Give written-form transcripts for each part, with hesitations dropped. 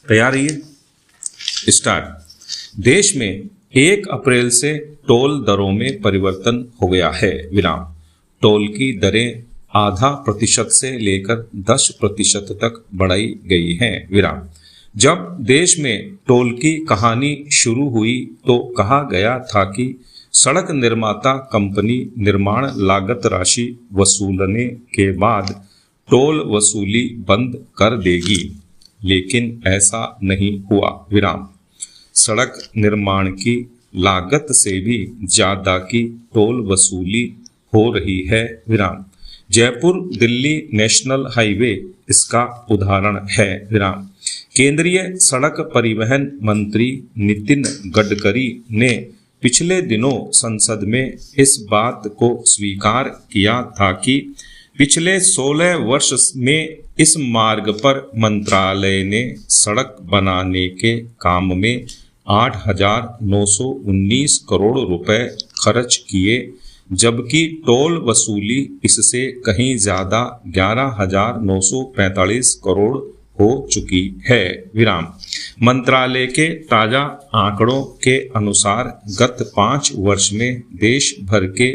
तैयार रहिए। स्टार्ट। देश में 1 अप्रैल से टोल दरों में परिवर्तन हो गया है। विराम। टोल की दरें आधा प्रतिशत से लेकर 10% तक बढ़ाई गई हैं। विराम। जब देश में टोल की कहानी शुरू हुई तो कहा गया था कि सड़क निर्माता कंपनी निर्माण लागत राशि वसूलने के बाद टोल वसूली बंद कर देगी, लेकिन ऐसा नहीं हुआ। विराम। सड़क निर्माण की लागत से भी ज्यादा की टोल वसूली हो रही है। विराम। जयपुर दिल्ली नेशनल हाईवे इसका उदाहरण है। विराम। केंद्रीय सड़क परिवहन मंत्री नितिन गडकरी ने पिछले दिनों संसद में इस बात को स्वीकार किया था कि पिछले 16 वर्ष में इस मार्ग पर मंत्रालय ने सड़क बनाने के काम में 8,919 करोड़ रुपए खर्च किए, जबकि टोल वसूली इससे कहीं ज्यादा 11,945 करोड़ हो चुकी है। विराम। मंत्रालय के ताजा आंकड़ों के अनुसार गत 5 वर्ष में देश भर के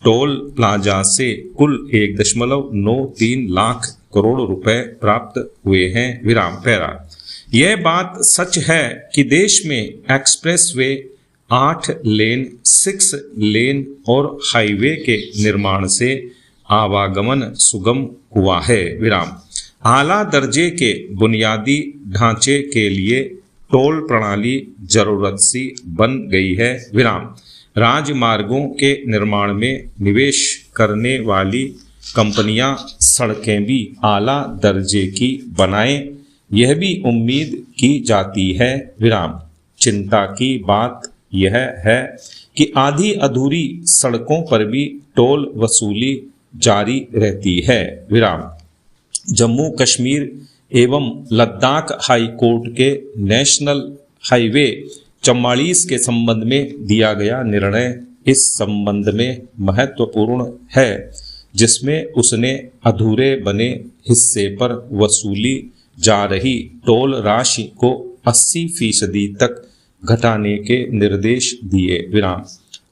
टोल प्लाजा से कुल 1.93 लाख करोड़ रुपए प्राप्त हुए हैं। विराम। पैरा। यह बात सच है कि देश में एक्सप्रेसवे, 8 लेन, 6 लेन और हाईवे के निर्माण से आवागमन सुगम हुआ है। विराम। आला दर्जे के बुनियादी ढांचे के लिए टोल प्रणाली जरूरत सी बन गई है। विराम। राजमार्गों के निर्माण में निवेश करने वाली कंपनियां सड़कें भी आला दर्जे की बनाएं, यह भी उम्मीद की जाती है। विराम। चिंता की बात यह है कि आधी अधूरी सड़कों पर भी टोल वसूली जारी रहती है। विराम। जम्मू कश्मीर एवं लद्दाख हाई कोर्ट के नेशनल हाईवे 44 के संबंध में दिया गया निर्णय इस संबंध में महत्वपूर्ण है, जिसमें उसने अधूरे बने हिस्से पर वसूली जा रही टोल राशि को 80% तक घटाने के निर्देश दिए। विराम।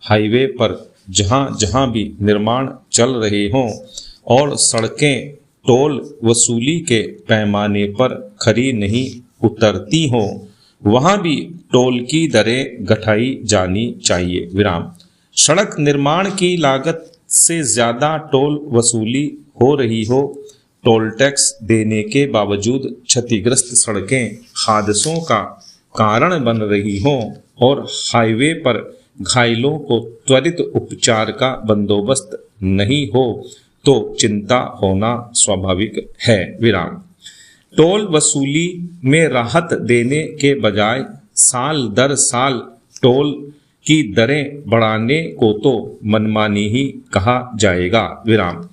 हाईवे पर जहां जहां भी निर्माण चल रहे हों और सड़कें टोल वसूली के पैमाने पर खरी नहीं उतरती हों, वहां भी टोल की दरें घटाई जानी चाहिए। विराम। सड़क निर्माण की लागत से ज्यादा टोल वसूली हो रही हो, टोल टैक्स देने के बावजूद क्षतिग्रस्त सड़कें हादसों का कारण बन रही हों और हाईवे पर घायलों को त्वरित उपचार का बंदोबस्त नहीं हो, तो चिंता होना स्वाभाविक है। विराम। टोल वसूली में राहत देने के बजाय साल दर साल टोल की दरें बढ़ाने को तो मनमानी ही कहा जाएगा। विराम।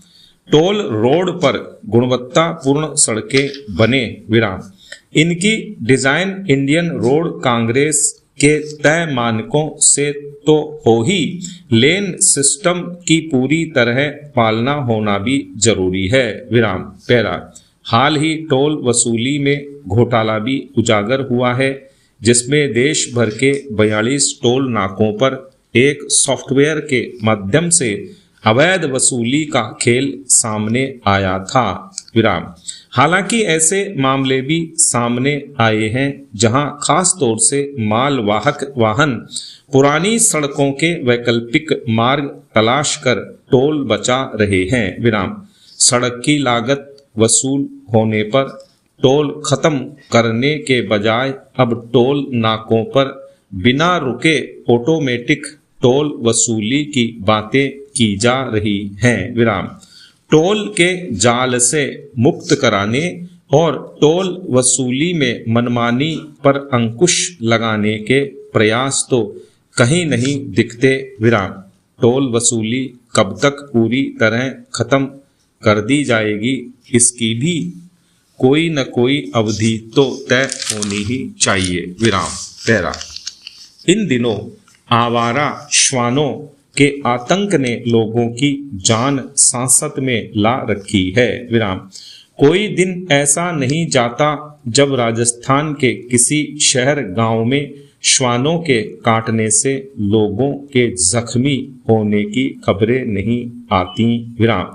टोल रोड पर गुणवत्तापूर्ण सड़कें बने। विराम। इनकी डिजाइन इंडियन रोड कांग्रेस के तय मानकों से तो हो ही, लेन सिस्टम की पूरी तरह पालना होना भी जरूरी है। विराम। पैरा। हाल ही टोल वसूली में घोटाला भी उजागर हुआ है, जिसमें देश भर के 42 टोल नाकों पर एक सॉफ्टवेयर के माध्यम से अवैध वसूली का खेल सामने आया था। विराम। हालांकि ऐसे मामले भी सामने आए हैं जहां खास तौर से मालवाहक वाहन पुरानी सड़कों के वैकल्पिक मार्ग तलाश कर टोल बचा रहे हैं। विराम। सड़क की लागत वसूल होने पर टोल खत्म करने के बजाय अब टोल नाकों पर बिना रुके ऑटोमेटिक टोल वसूली की बातें की जा रही हैं। विराम। टोल के जाल से मुक्त कराने और टोल वसूली में मनमानी पर अंकुश लगाने के प्रयास तो कहीं नहीं दिखते। विराम। टोल वसूली कब तक पूरी तरह खत्म कर दी जाएगी, इसकी भी कोई न कोई अवधि तो तय होनी ही चाहिए। विराम। पैरा। इन दिनों आवारा श्वानों के आतंक ने लोगों की जान सांसत में ला रखी है। विराम। कोई दिन ऐसा नहीं जाता जब राजस्थान के किसी शहर गांव में श्वानों के काटने से लोगों के जख्मी होने की खबरें नहीं आती। विराम।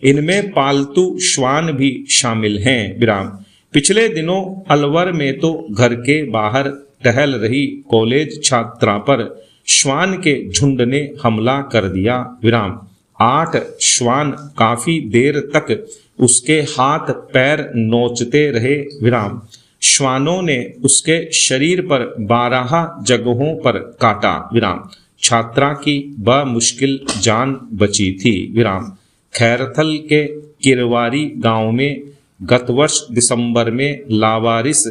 इनमें पालतू श्वान भी शामिल हैं। विराम। पिछले दिनों अलवर में तो घर के बाहर टहल रही कॉलेज छात्रा पर श्वान के झुंड ने हमला कर दिया। विराम। 8 श्वान काफी देर तक उसके हाथ पैर नोचते रहे। विराम। श्वानों ने उसके शरीर पर 12 जगहों पर काटा। विराम। छात्रा की बमुश्किल जान बची थी। विराम। खैरथल के किरवारी गांव में गत वर्ष दिसंबर में लावारिस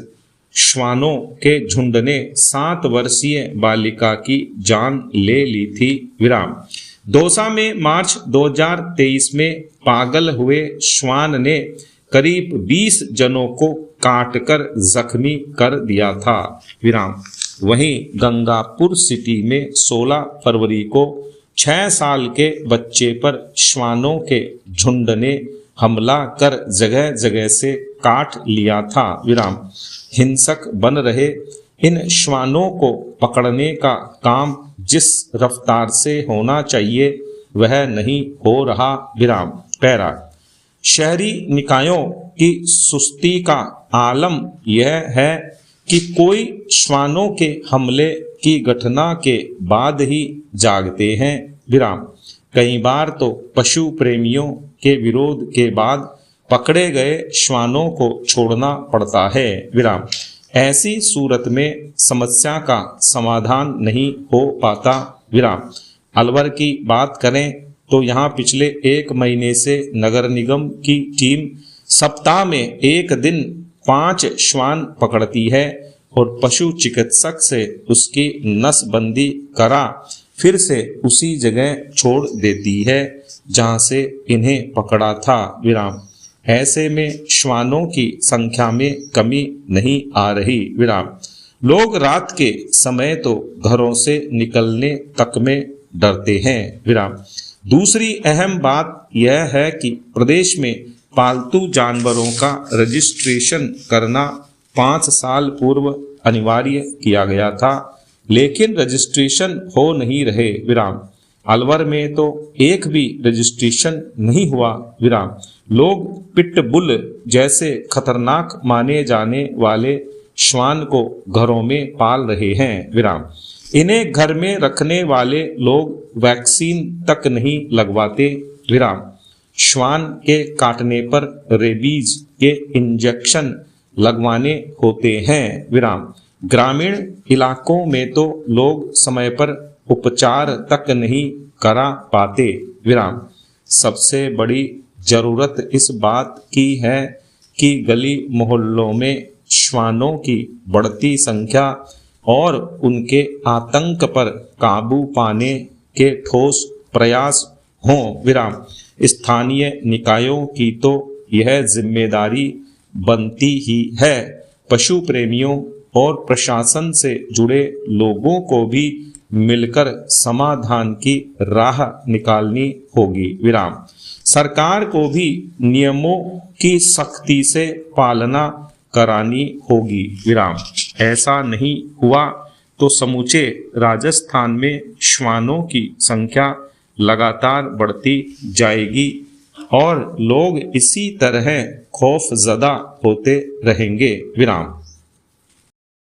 श्वानों के झुंड ने 7 वर्षीय बालिका की जान ले ली थी। विराम। दौसा में मार्च 2023 में पागल हुए श्वान ने करीब 20 जनों को काटकर जख्मी कर दिया था। विराम। वहीं गंगापुर सिटी में 16 फरवरी को 6 साल के बच्चे पर श्वानों के झुंड ने हमला कर जगह जगह से काट लिया था। विराम। हिंसक बन रहे इन श्वानों को पकड़ने का काम जिस रफ्तार से होना चाहिए वह नहीं हो रहा। विराम। पैरा। शहरी निकायों की सुस्ती का आलम यह है कि कोई श्वानों के हमले की घटना के बाद ही जागते हैं। विराम। कई बार तो पशु प्रेमियों के विरोध के बाद पकड़े गए श्वानों को छोड़ना पड़ता है। विराम। ऐसी सूरत में समस्या का समाधान नहीं हो पाता। विराम। अलवर की बात करें तो यहाँ पिछले 1 महीने से नगर निगम की टीम सप्ताह में 1 दिन 5 श्वान पकड़ती है और पशु चिकित्सक से उसकी नसबंदी करा फिर से उसी जगह छोड़ देती है जहां से इन्हें पकड़ा था। विराम। ऐसे में श्वानों की संख्या में कमी नहीं आ रही। विराम। लोग रात के समय तो घरों से निकलने तक में डरते हैं। विराम। दूसरी अहम बात यह है कि प्रदेश में पालतू जानवरों का रजिस्ट्रेशन करना 5 साल पूर्व अनिवार्य किया गया था, लेकिन रजिस्ट्रेशन हो नहीं रहे। विराम। अलवर में तो एक भी रजिस्ट्रेशन नहीं हुआ। विराम। लोग पिटबुल जैसे खतरनाक माने जाने वाले श्वान को घरों में पाल रहे हैं। विराम। इन्हें घर में रखने वाले लोग वैक्सीन तक नहीं लगवाते। विराम। श्वान के काटने पर रेबीज के इंजेक्शन लगवाने होते हैं। विराम। ग्रामीण इलाकों में तो लोग समय पर उपचार तक नहीं करा पाते। विराम। सबसे बड़ी जरूरत इस बात की है कि गली मोहल्लों में श्वानों की बढ़ती संख्या और उनके आतंक पर काबू पाने के ठोस प्रयास हों। विराम। स्थानीय निकायों की तो यह जिम्मेदारी बनती ही है। पशु प्रेमियों और प्रशासन से जुड़े लोगों को भी मिलकर समाधान की राह निकालनी होगी। विराम। सरकार को भी नियमों की सख्ती से पालना करानी होगी। विराम। ऐसा नहीं हुआ तो समूचे राजस्थान में श्वानों की संख्या लगातार बढ़ती जाएगी और लोग इसी तरह खौफजदा होते रहेंगे। विराम।